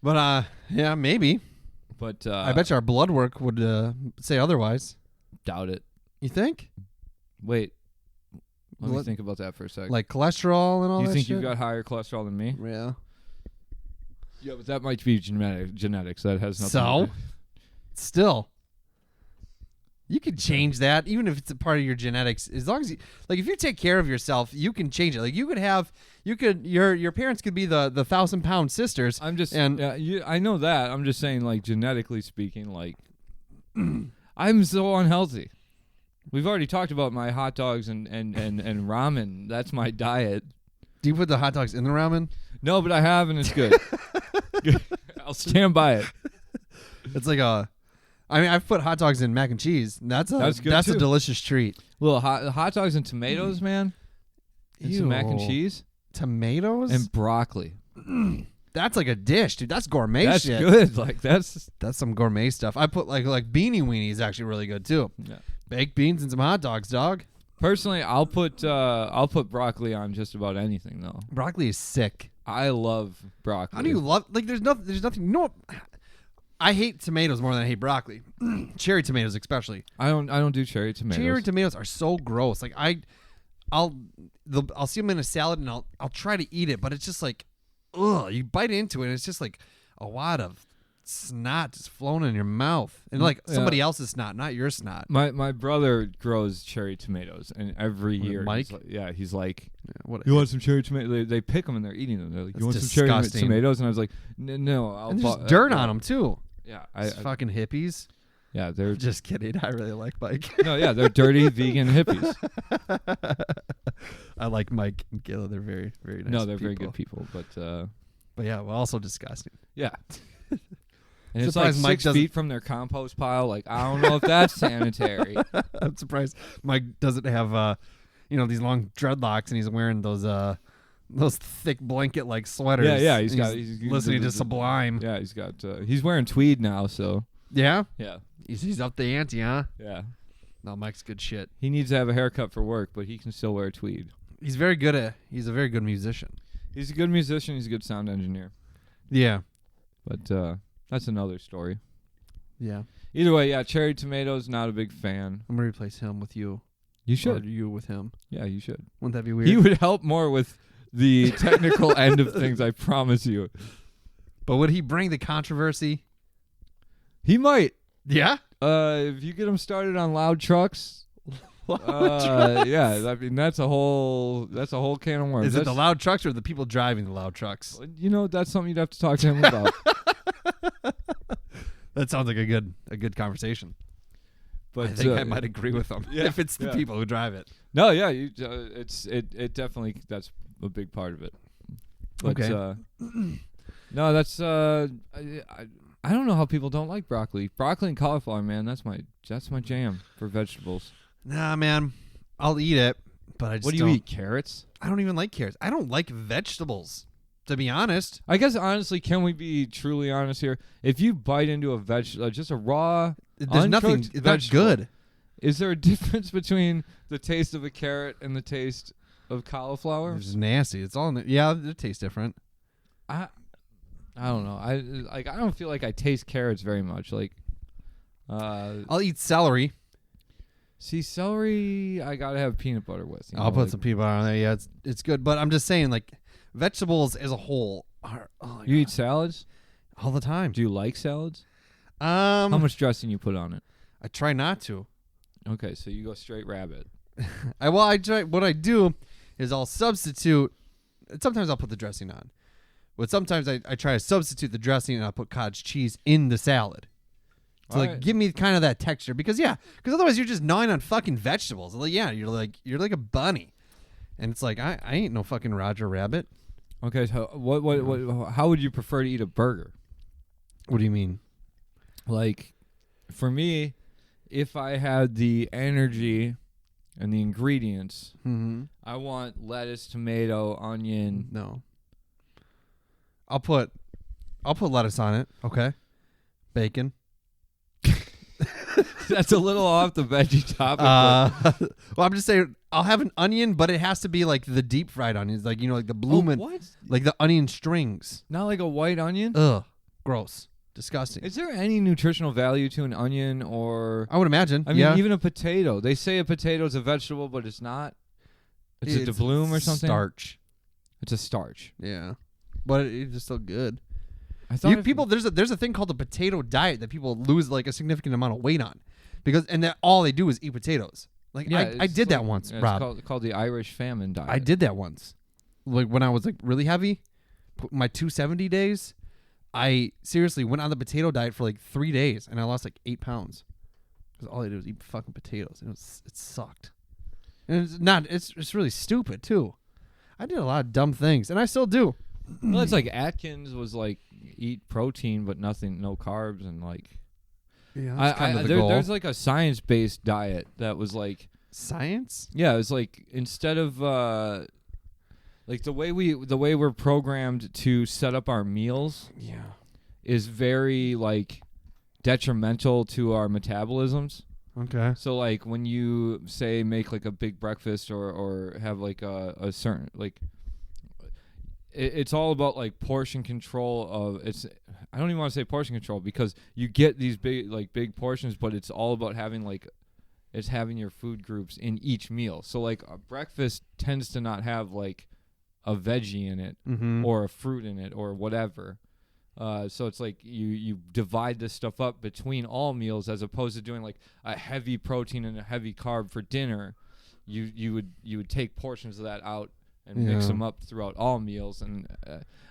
But yeah, maybe. But I bet you our blood work would say otherwise. Doubt it. You think? Wait. Let me think about that for a second. Like cholesterol and all that You think shit? you've got higher cholesterol than me? Yeah. Yeah, but that might be genetics. That has nothing So? to do. Still. You can change that, even if it's a part of your genetics. As long as you, like, if you take care of yourself, you can change it. Like, your parents could be the 1,000-pound sisters. I'm just, and I know that. I'm just saying, like, genetically speaking, like, I'm so unhealthy. We've already talked about my hot dogs and ramen. That's my diet. Do you put the hot dogs in the ramen? No, but I have, and it's good. I'll stand by it. It's like I've put hot dogs in mac and cheese. And that's good a too. delicious treat. Little hot dogs and tomatoes, man. And some mac and Ew. cheese. Tomatoes? And broccoli. That's like a dish, dude. That's gourmet That's shit. good. Like that's some gourmet stuff. I put like beanie weenie is actually really good too. Yeah. Baked beans and some hot dogs, dog. Personally, I'll put broccoli on just about anything though. Broccoli is sick. I love broccoli. How do you love? Like, there's nothing. No, I hate tomatoes more than I hate broccoli. Cherry tomatoes, especially. I don't do cherry tomatoes. Cherry tomatoes are so gross. Like I'll see them in a salad and I'll try to eat it, but it's just like, ugh. You bite into it and it's just like a wad of snot just flowing in your mouth, and like somebody else's snot, not your snot. My brother grows cherry tomatoes, and every year, Mike? he's like, What? you want some cherry tomatoes? They pick them and they're eating them. They're like, you want That's some cherry disgusting. tomatoes? And I was like, no. And there's dirt on them too. Yeah, These fucking hippies. Yeah, they're Just kidding. I really like Mike. no, yeah, they're dirty vegan hippies. I like Mike and Kayla. They're very, very nice. No, they're very good people, but yeah, well, also disgusting. yeah. And it's like Surprised Mike 6 feet from their compost pile. Like, I don't know if that's sanitary. I'm surprised Mike doesn't have these long dreadlocks, and he's wearing those thick blanket like sweaters. Yeah, he's listening to Sublime. Yeah, he's wearing tweed now, so Yeah, yeah. he's up the ante, huh? Yeah. No, Mike's good shit. He needs to have a haircut for work, but he can still wear tweed. He's a very good musician. He's a good musician. He's a good sound engineer. Yeah. But that's another story. Yeah. Either way, yeah, cherry tomatoes, not a big fan. I'm gonna replace him with you. You Or should. you with him. Yeah, you should. Wouldn't that be weird? He would help more with the technical end of things, I promise you. But would he bring the controversy? He might. Yeah. If you get him started on loud trucks, yeah, I mean that's a whole can of worms. Is it the loud trucks or the people driving the loud trucks? You know, that's something you'd have to talk to him about. That sounds like a good conversation. But I think I might agree with him yeah, if it's the people who drive it. No, yeah, it definitely, that's a big part of it. But, Okay. No, that's I don't know how people don't like broccoli. Broccoli and cauliflower, man, that's my jam for vegetables. Nah, man, I'll eat it, but I just What do you don't- eat? Carrots? I don't even like carrots. I don't like vegetables, to be honest. I guess honestly, can we be truly honest here? If you bite into a vegetable, just a raw, There's nothing. uncooked It's not vegetable, good. is there a difference between the taste of a carrot and the taste of cauliflower? It's nasty. It's all. Yeah, it tastes different. I don't know. I don't feel like I taste carrots very much. Like, I'll eat celery. see, celery, I gotta have peanut butter with. You I'll know, put like- some peanut butter on there. Yeah, it's good. But I'm just saying, like, vegetables as a whole are You eat salads? all the time. Do you like salads? How much dressing you put on it? I try not to. Okay, so you go straight rabbit. I try. What I do is I'll substitute. Sometimes I'll put the dressing on, but sometimes I try to substitute the dressing and I'll put cottage cheese in the salad. To like Alright. give me kind of that texture because otherwise you're just gnawing on fucking vegetables. Like, yeah, you're like a bunny, and it's like I ain't no fucking Roger Rabbit. Okay, so how would you prefer to eat a burger? What do you mean? Like, for me, if I had the energy and the ingredients, Mm-hmm. I want lettuce, tomato, onion. No. I'll put lettuce on it. Okay. Bacon. That's a little off the veggie topic. But Well, I'm just saying I'll have an onion, but it has to be like the deep fried onions, like like the bloomin', what? like the onion strings. Not like a white onion? Ugh, gross, disgusting. Is there any nutritional value to an onion or... I would imagine. I mean, yeah. even a potato. They say a potato is a vegetable, but it's not. It's a doubloon or something? Starch. It's a starch. Yeah, but it's just so good. I thought People, there's a thing called the potato diet that people lose like a significant amount of weight on, and that all they do is eat potatoes. Like I did that once, Rob. It's called the Irish famine diet. I did that once. Like when I was like really heavy, my 270 days, I seriously went on the potato diet for like 3 days and I lost like 8 pounds. Because all I did was eat fucking potatoes. And it sucked. And it's really stupid too. I did a lot of dumb things and I still do. Well, it's like Atkins was like eat protein but no carbs and like Yeah, there's like a science-based diet that was like science. yeah, it was like instead of like the way we're programmed to set up our meals Yeah. is very like detrimental to our metabolisms. Okay. So like when you say make like a big breakfast or have like a certain like it's all about like portion control of it's I don't even want to say portion control because you get these big portions, but it's all about having having your food groups in each meal. So like a breakfast tends to not have like a veggie in it Mm-hmm. or a fruit in it or whatever. So it's like you divide this stuff up between all meals as opposed to doing like a heavy protein and a heavy carb for dinner. You would take portions of that out and mix Yeah. them up throughout all meals. And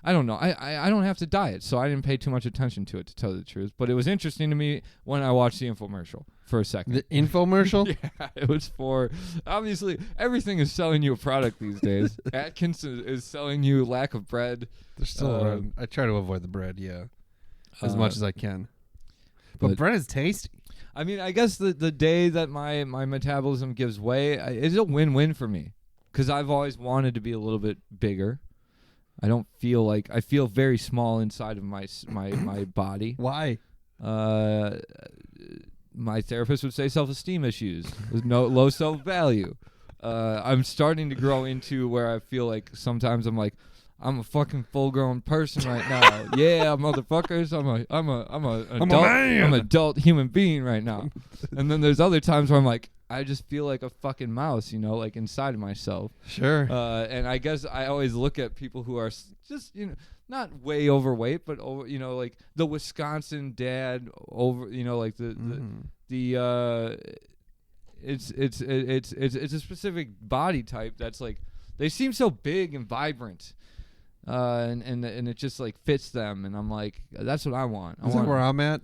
I don't know. I don't have to diet, so I didn't pay too much attention to it, to tell the truth. But it was interesting to me when I watched the infomercial for a second. The infomercial. Yeah, it was for obviously everything is selling you a product these days. Atkins is selling you lack of bread. They're still around. I try to avoid the bread, yeah, as Uh, much as I can. But but- bread is tasty. I mean, I guess the day that my metabolism gives way is a win-win for me because I've always wanted to be a little bit bigger. I don't feel like I feel very small inside of my body. Why? My therapist would say self-esteem issues, with no low self-value. I'm starting to grow into where I feel like sometimes I'm like, I'm a fucking full-grown person right now. Yeah, motherfuckers. I'm an adult human being right now. And then there's other times where I'm like, I just feel like a fucking mouse, like inside of myself. Sure. And I guess I always look at people who are just, not way overweight, but over, like the Wisconsin dad over, like it's a specific body type that's like, they seem so big and vibrant. And it just like fits them, and I'm like, that's what I want. Is that where I'm at?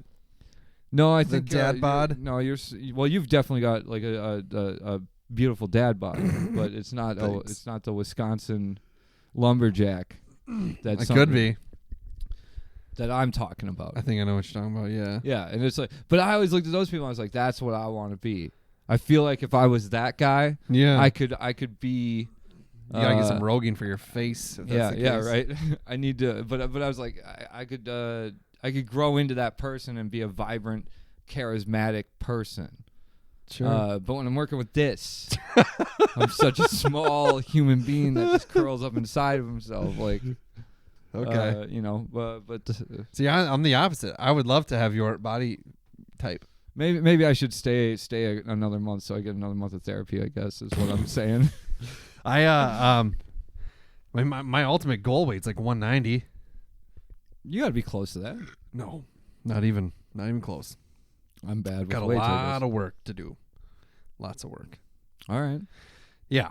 No, I The think dad bod. You've definitely got like a beautiful dad bod, but it's not. It's not the Wisconsin lumberjack. That could be. That I'm talking about. I think I know what you're talking about. Yeah. Yeah, and it's like, but I always looked at those people. And I was like, that's what I want to be. I feel like if I was that guy, I could be. You gotta get some Rogaine for your face. If that's the case. Right. I need to, but I was like, I could grow into that person and be a vibrant, charismatic person. Sure. But when I'm working with this, I'm such a small human being that just curls up inside of himself. Like, okay. See, I'm the opposite. I would love to have your body type. Maybe I should stay another month so I get another month of therapy, I guess, is what I'm saying. My ultimate goal weight's like 190. You got to be close to that. No, not even close. I'm bad with Got a weight lot of work to do. Lots of work. All right. Yeah,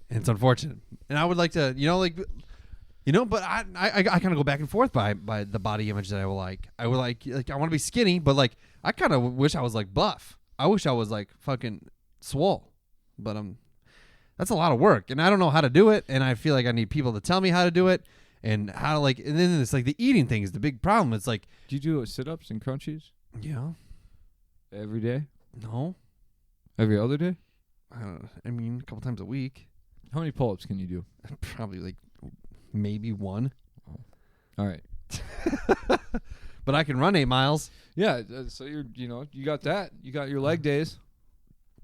it's unfortunate, and I would like to, but I kind of go back and forth by the body image that I would like. I would like I want to be skinny, but like I kind of wish I was like buff. I wish I was like fucking swole, but that's a lot of work, and I don't know how to do it, and I feel like I need people to tell me how to do it, and how to and then it's like the eating thing is the big problem. It's like, do you do sit-ups and crunchies? Yeah. Every day? No. Every other day? I mean, a couple times a week. How many pull-ups can you do? Probably like maybe one. Oh. All right. But I can run 8 miles. Yeah, so you got that. You got your leg days.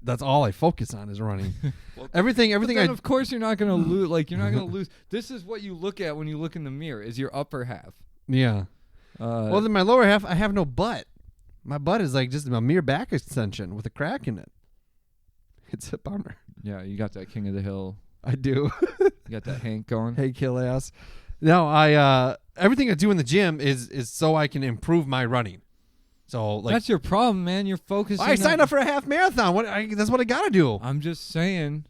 That's all I focus on is running. Well, everything. Of course, you're not gonna lose. Like you're not gonna lose. This is what you look at when you look in the mirror. Is your upper half? Yeah. Well, then my lower half, I have no butt. My butt is like just a mere back extension with a crack in it. It's a bummer. Yeah, you got that King of the Hill. I do. You got that Hank going. Hey, kill ass. No, everything I do in the gym is so I can improve my running. So like that's your problem, man. You're focusing. I signed up for a half marathon. That's what I gotta do. I'm just saying.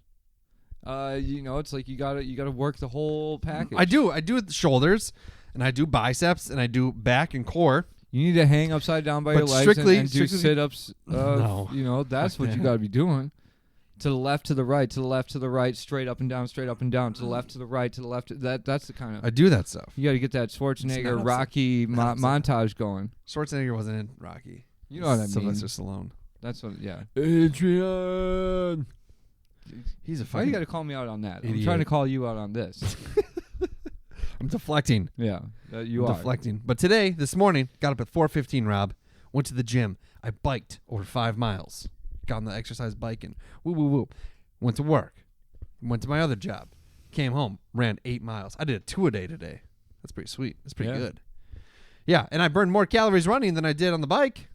It's like you gotta work the whole package. I do the shoulders, and I do biceps, and I do back and core. You need to hang upside down by your legs and do sit-ups. No. That's what you gotta be doing. To the left, to the right, to the left, to the right, straight up and down, to the left, to the right, to the left. That's the kind of. I do that stuff. You got to get that Schwarzenegger Rocky montage going. Schwarzenegger wasn't in Rocky. You know what I mean? Sylvester Stallone. That's what. Yeah. Adrian. He's a Why you got to call me out on that? Idiot. I'm trying to call you out on this. I'm deflecting. Yeah, you I'm are deflecting. But this morning, got up at 4:15. Rob went to the gym. I biked over 5 miles. Got on the exercise bike and woo. Went to work. Went to my other job. Came home. Ran 8 miles. I did a 2-a-day today. That's pretty sweet. That's pretty good. Yeah, and I burned more calories running than I did on the bike.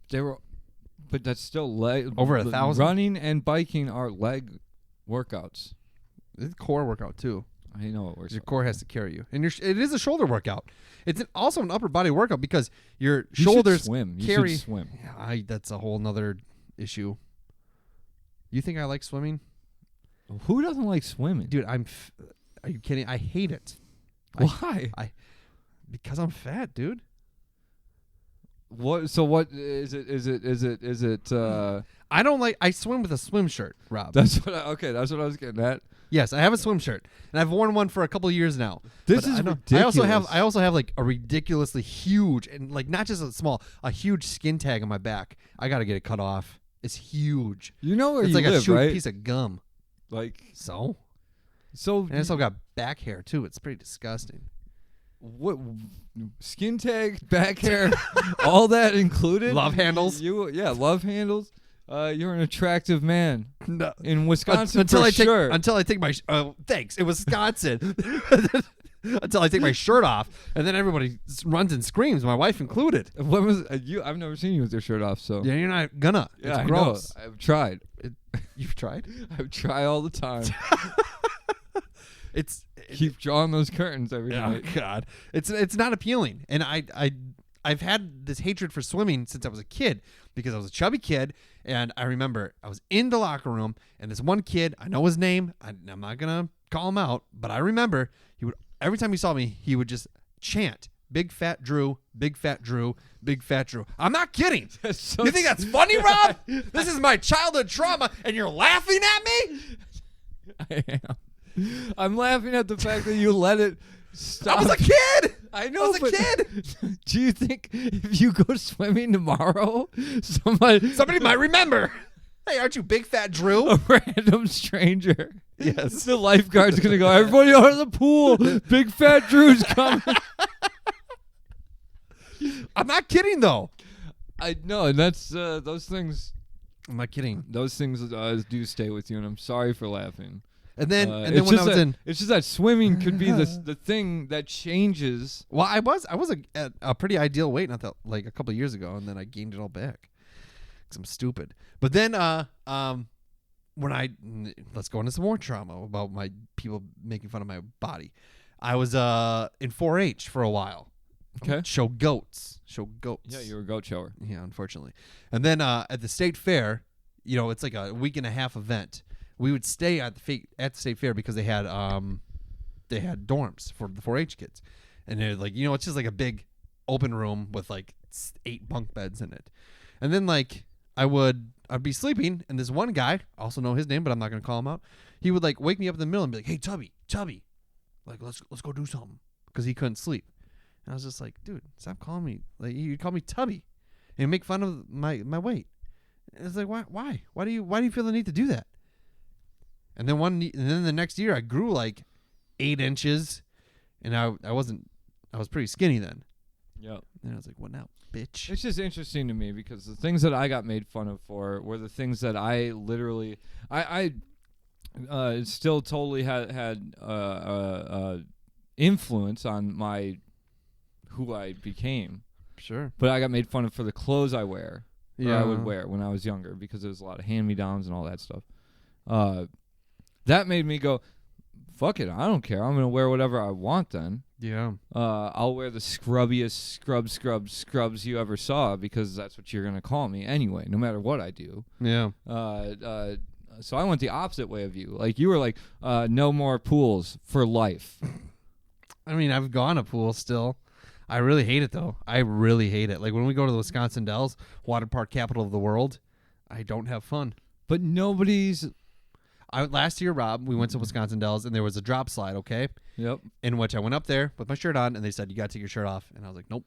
But that's still leg. Over 1,000. Running and biking are leg workouts. It's a core workout too. I know it works. Your core has to carry you, and it is a shoulder workout. It's also an upper body workout because your you shoulders should swim. You carry. should swim. Yeah, that's a whole nother issue. You think I like swimming? Who doesn't like swimming, dude? Are you kidding? I hate it. Why? Because I'm fat, dude. What? So what is it? Is it? I don't like. I swim with a swim shirt, Rob. That's what I was getting at. Yes, I have a swim shirt, and I've worn one for a couple of years now. This is ridiculous. I also have like a ridiculously huge and like not just a huge skin tag on my back. I got to get it cut off. It's huge. You know where it's you like live, a chewed right? piece of gum. Like so, and I still got back hair too. It's pretty disgusting. What skin tag, back hair, all that included? Love handles. Love handles. You're an attractive man. No. In Wisconsin, until I take my. Thanks. In Wisconsin. until I take my shirt off, and then everybody runs and screams, my wife included. What was you? I've never seen you with your shirt off. So Yeah, you're not gonna. yeah, It's I gross. know. I've tried. You've tried? I try all the time. Keep drawing those curtains every night. Oh God, it's not appealing, and I've had this hatred for swimming since I was a kid because I was a chubby kid, and I remember I was in the locker room, and this one kid, I know his name, I'm not gonna call him out, but I remember he would every time he saw me, he would just chant, "Big Fat Drew, Big Fat Drew, Big Fat Drew." I'm not kidding. You think that's funny, Rob? This is my childhood trauma, and you're laughing at me? I am. I'm laughing at the fact that you let it stop. I was a kid. I know, I was a but kid. do you think if you go swimming tomorrow, somebody might remember. Hey, aren't you Big Fat Drew? a random stranger, Yes. the lifeguard's gonna go, everybody out of the pool, Big Fat Drew's coming. I'm not kidding, though. I know, and that's those things. I'm not kidding. Those things do stay with you, and I'm sorry for laughing. And then, it's when I just was that, it's just that swimming could be the thing that changes. well, I was at a pretty ideal weight not that like a couple of years ago, and then I gained it all back because I'm stupid. But then, let's go into some more trauma about my people making fun of my body. I was in 4-H for a while. Okay. Show goats. Yeah, you were a goat shower. Yeah, unfortunately. And then at the state fair, it's like a week and a half event. We would stay at the state fair because they had dorms for the 4-H kids, and they're like, it's just like a big open room with like 8 bunk beds in it. And then like I'd be sleeping, and this one guy, I also know his name, but I'm not gonna call him out. He would like wake me up in the middle and be like, "Hey, Tubby, like let's go do something," because he couldn't sleep. And I was just like, "Dude, stop calling me like you call me Tubby, and make fun of my weight." And it's like, why? Why do you feel the need to do that? And then the next year I grew like 8 inches, and I was pretty skinny then. Yeah. And I was like, "What now, bitch?" It's just interesting to me because the things that I got made fun of for were the things that I literally I still totally had influence on who I became. Sure. But I got made fun of for the clothes I wear. Yeah. Or I would wear when I was younger because there was a lot of hand-me-downs and all that stuff. That made me go, fuck it, I don't care. I'm going to wear whatever I want then. Yeah. I'll wear the scrubbiest scrubs you ever saw because that's what you're going to call me anyway, no matter what I do. Yeah. So I went the opposite way of you. Like you were like, no more pools for life. I mean, I've gone to pool still. I really hate it though. I really hate it. Like when we go to the Wisconsin Dells, water park capital of the world, I don't have fun. But nobody's... Last year, Rob, we went to Wisconsin Dells, and there was a drop slide, okay? Yep. In which I went up there with my shirt on, and they said, "You got to take your shirt off." And I was like, "Nope."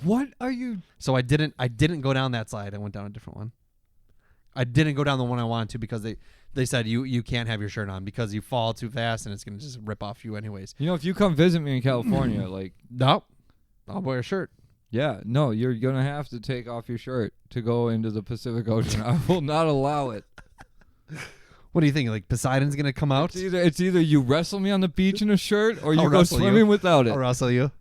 What are you... So I didn't go down that slide. I went down a different one. I didn't go down the one I wanted to because they said you can't have your shirt on because you fall too fast, and it's going to just rip off you anyways. You know, if you come visit me in California, like... Nope. I'll wear a shirt. Yeah, no, you're going to have to take off your shirt to go into the Pacific Ocean. I will not allow it. What do you think? Like Poseidon's gonna come out? It's either you wrestle me on the beach in a shirt or you I'll go wrestle swimming you. without it. I'll wrestle you.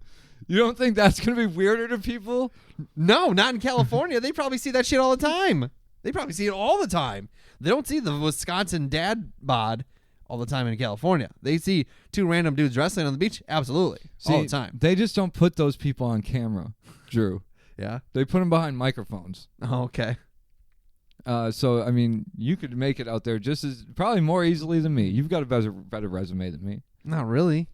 You don't think that's going to be weirder to people? No, not in California. They probably see that shit all the time. They probably see it all the time. They don't see the Wisconsin dad bod all the time in California. They see 2 random dudes wrestling on the beach, absolutely, all the time. They just don't put those people on camera, Drew. Yeah. They put them behind microphones. Oh, okay. So, I mean, you could make it out there probably more easily than me. You've got a better resume than me. Not really.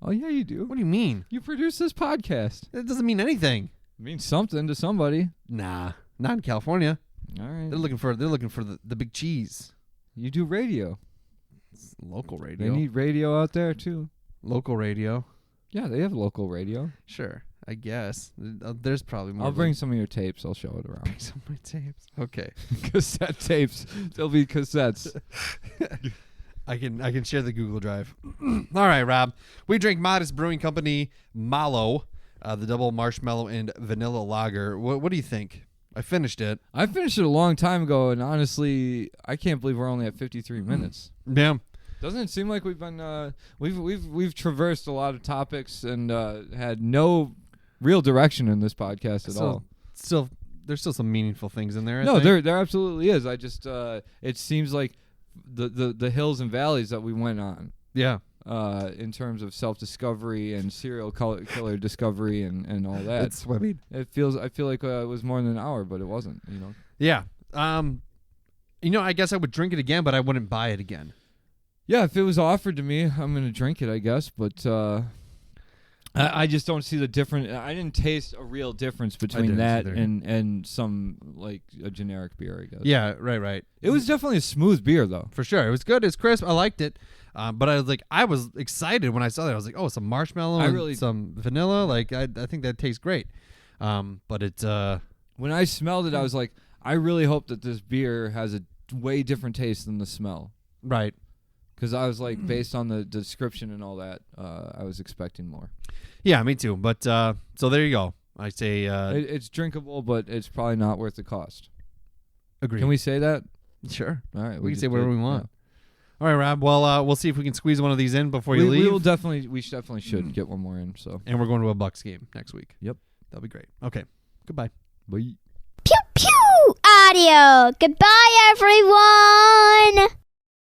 Oh, yeah, you do. What do you mean? You produce this podcast. That doesn't mean anything. It means something to somebody. Nah, not in California. All right. They're looking for the big cheese. You do radio. It's local radio. They need radio out there, too. Local radio. Yeah, they have local radio. Sure, I guess. There's probably more. I'll bring some of your tapes. I'll show it around. Bring some of my tapes. Okay. Cassette tapes. They'll be cassettes. I can share the Google Drive. All right, Rob. We drink Modist Brewing Company Mallow, the double marshmallow and vanilla lager. What do you think? I finished it. I finished it a long time ago, and honestly, I can't believe we're only at 53 minutes. Yeah. Doesn't it seem like we've been we've traversed a lot of topics and had no real direction in this podcast at all? Still, there's still some meaningful things in there. I No, think. there absolutely is. I just it seems like the hills and valleys that we went on. Yeah. In terms of self-discovery and serial killer discovery and all that. I mean, I feel like it was more than an hour, but it wasn't, you know. yeah. I guess I would drink it again, but I wouldn't buy it again. Yeah, if it was offered to me, I'm going to drink it, I guess, but I just don't see the difference. I didn't taste a real difference between that and some, like, a generic beer, I guess. Yeah, right. It was definitely a smooth beer, though. For sure. It was good. It's crisp. I liked it. But I was excited when I saw that. I was like, oh, some marshmallow and some vanilla. Like, I think that tastes great. But it's... when I smelled it, I was like, I really hope that this beer has a way different taste than the smell. Right. Because I was like, based on the description and all that, I was expecting more. Yeah, me too. But so there you go. I say it's drinkable, but it's probably not worth the cost. Agree. Can we say that? Sure. All right, we can say whatever we want. All right, Rob. Well, we'll see if we can squeeze one of these in before you leave. We definitely should get one more in. So. And we're going to a Bucks game next week. Yep. That'll be great. Okay. Goodbye. Bye. Pew pew! Audio. Goodbye, everyone.